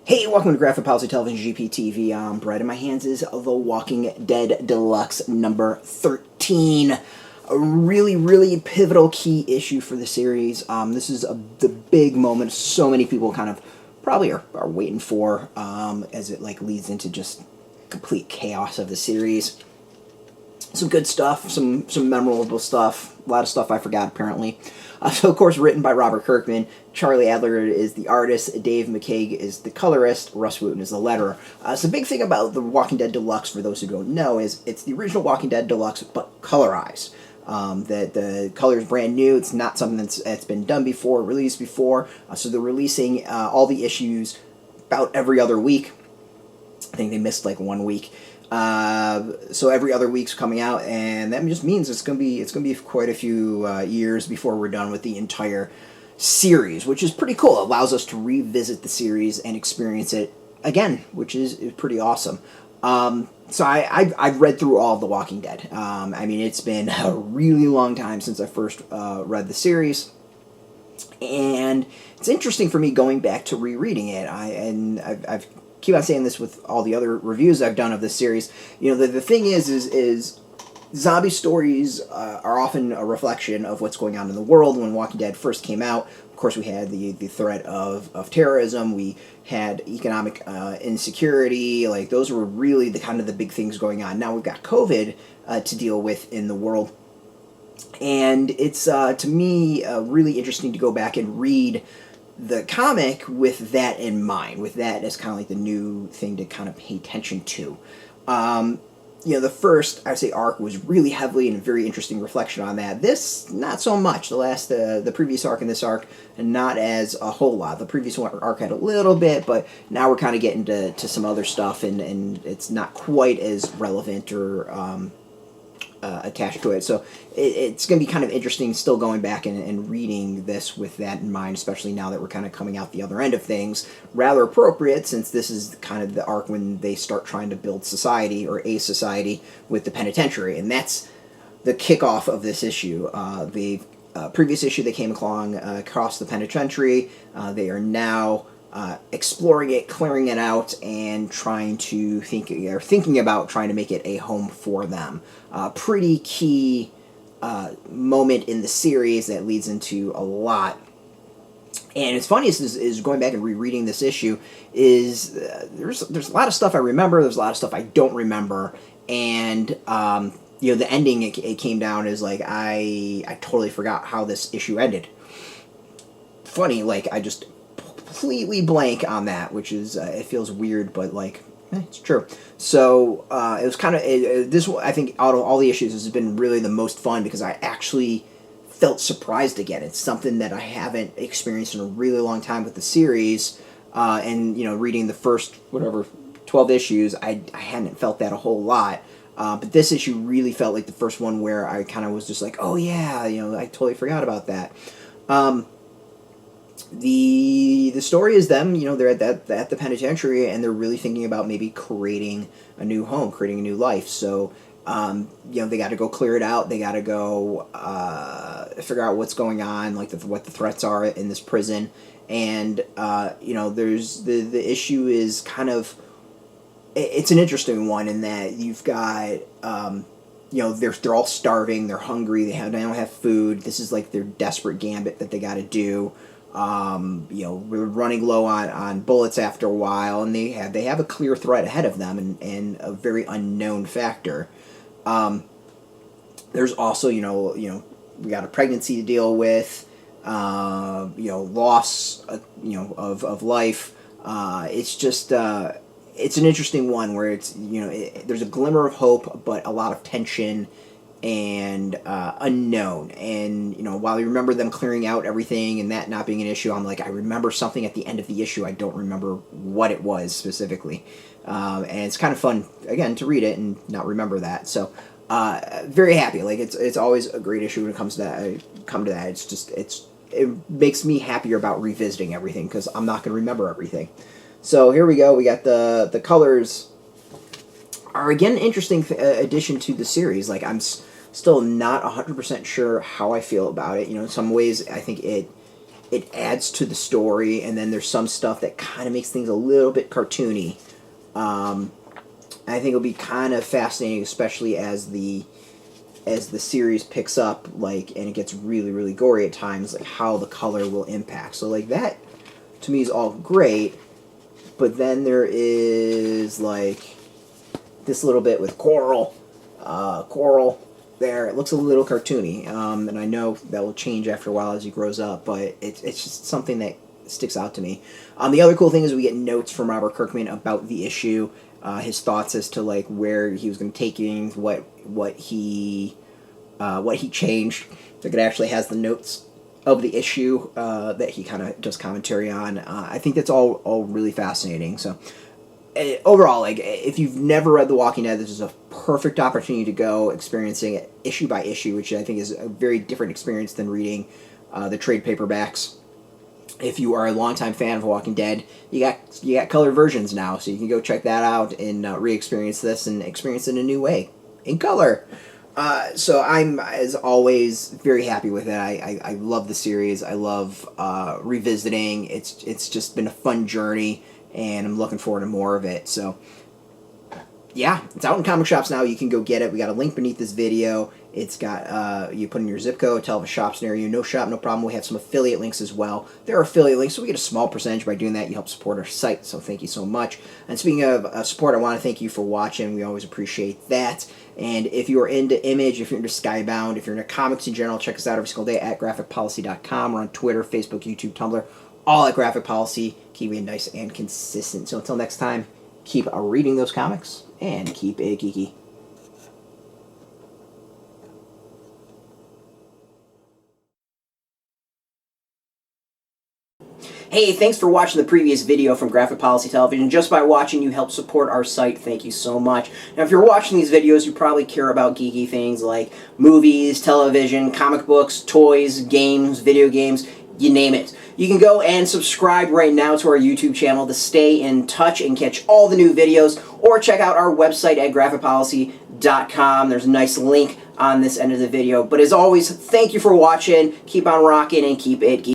Hey, welcome to Graphic Policy Television GPTV. I'm Brett, and my hands is The Walking Dead Deluxe number 13. A really pivotal key issue for the series. This is the big moment so many people kind of probably are waiting for as it leads into just complete chaos of the series. Some good stuff, some memorable stuff, a lot of stuff I forgot apparently. So of course written by Robert Kirkman, Charlie Adlard is the artist, Dave McCaig is the colorist, Rus Wooton is the letterer. So the big thing about the Walking Dead Deluxe, for those who don't know, is it's the original Walking Dead Deluxe but colorized. The color is brand new. It's not something that's been done before, released before. So they're releasing all the issues about every other week. I think they missed like 1 week. So every other week's coming out, and that just means it's gonna be quite a few years before we're done with the entire series, which is pretty cool. It allows us to revisit the series and experience it again, which is pretty awesome. So I've read through all of The Walking Dead. I mean, it's been a really long time since I first read the series, and it's interesting for me going back to rereading it. I've keep on saying this with all the other reviews I've done of this series. You know, the thing is zombie stories are often a reflection of what's going on in the world. When Walking Dead first came out, of course, we had the threat of terrorism. We had economic insecurity. Like, those were really the kind of the big things going on. Now we've got COVID to deal with in the world. And it's, to me, really interesting to go back and read the comic with that in mind, with that as kind of like the new thing to kind of pay attention to. You know, the first, I'd say, arc was really heavily and very interesting reflection on that. This, not so much. The previous arc and this arc, not as a whole lot. The previous arc had a little bit, but now we're kind of getting to some other stuff, and it's not quite as relevant or attached to it. So it's going to be kind of interesting still going back and reading this with that in mind, especially now that we're kind of coming out the other end of things. Rather appropriate, since this is kind of the arc when they start trying to build society, or a society, with the penitentiary. And that's the kickoff of this issue. The previous issue, they came along across the penitentiary. They are now exploring it, clearing it out, and thinking about trying to make it a home for them. Pretty key moment in the series that leads into a lot. And it's funny is going back and rereading this issue is there's a lot of stuff I remember. There's a lot of stuff I don't remember, and you know, the ending it came down is like I totally forgot how this issue ended. Funny, like I just completely blank on that, which is it feels weird, but like it's true. So it was kind of this. I think out of all the issues, this has been really the most fun because I actually felt surprised again. It's something that I haven't experienced in a really long time with the series, and you know, reading the first 12 issues, I hadn't felt that a whole lot. But this issue really felt like the first one where I kind of was just like, oh yeah, you know, I totally forgot about that. The story is them, you know, they're at the penitentiary, and they're really thinking about maybe creating a new home, creating a new life. So, you know, they got to go clear it out. They got to go figure out what's going on, like what the threats are in this prison. And you know, there's the issue is kind of, it's an interesting one in that you've got you know, they're all starving, they're hungry, they don't have food. This is like their desperate gambit that they got to do. You know, we're running low on bullets after a while, and they have a clear threat ahead of them, and a very unknown factor. There's also, you know, we got a pregnancy to deal with, you know, loss, you know, of life. It's just, it's an interesting one where it's, you know, there's a glimmer of hope, but a lot of tension and unknown. And you know, while I remember them clearing out everything and that not being an issue, I'm like, I remember something at the end of the issue. I don't remember what it was specifically, and it's kind of fun again to read it and not remember that. So very happy. Like it's always a great issue when it comes to that. It's just it makes me happier about revisiting everything because I'm not going to remember everything. So here we go. We got the colors are again an interesting addition to the series. Like still not 100% sure how I feel about it. You know, in some ways I think it it adds to the story, and then there's some stuff that kind of makes things a little bit cartoony. I think it'll be kind of fascinating, especially as the series picks up, like, and it gets really, really gory at times, like how the color will impact. So like that to me is all great, but then there is like this little bit with Coral there. It looks a little cartoony, and I know that will change after a while as he grows up, but it's just something that sticks out to me. The other cool thing is we get notes from Robert Kirkman about the issue, his thoughts as to like where he was going to take things, what he changed. So it actually has the notes of the issue that he kind of does commentary on. I think that's all really fascinating. So overall, like, if you've never read The Walking Dead, this is a perfect opportunity to go experiencing it issue by issue, which I think is a very different experience than reading the trade paperbacks. If you are a longtime fan of Walking Dead, you got colored versions now, so you can go check that out and re-experience this and experience it in a new way, in color. So I'm, as always, very happy with it. I love the series. I love revisiting. It's just been a fun journey, and I'm looking forward to more of it. So yeah, it's out in comic shops now. You can go get it. We got a link beneath this video. It's got, you put in your zip code, tell the shops near you. No shop, no problem. We have some affiliate links as well. There are affiliate links, so we get a small percentage by doing that. You help support our site, so thank you so much. And speaking of support, I want to thank you for watching. We always appreciate that. And if you are into Image, if you're into Skybound, if you're into comics in general, check us out every single day at graphicpolicy.com. We're on Twitter, Facebook, YouTube, Tumblr, all at Graphic Policy. Keep it nice and consistent. So until next time, keep reading those comics and keep it geeky. Hey, thanks for watching the previous video from Graphic Policy Television. Just by watching, you help support our site. Thank you so much. Now, if you're watching these videos, you probably care about geeky things like movies, television, comic books, toys, games, video games, you name it. You can go and subscribe right now to our YouTube channel to stay in touch and catch all the new videos, or check out our website at graphicpolicy.com. There's a nice link on this end of the video. But as always, thank you for watching. Keep on rocking and keep it geeky.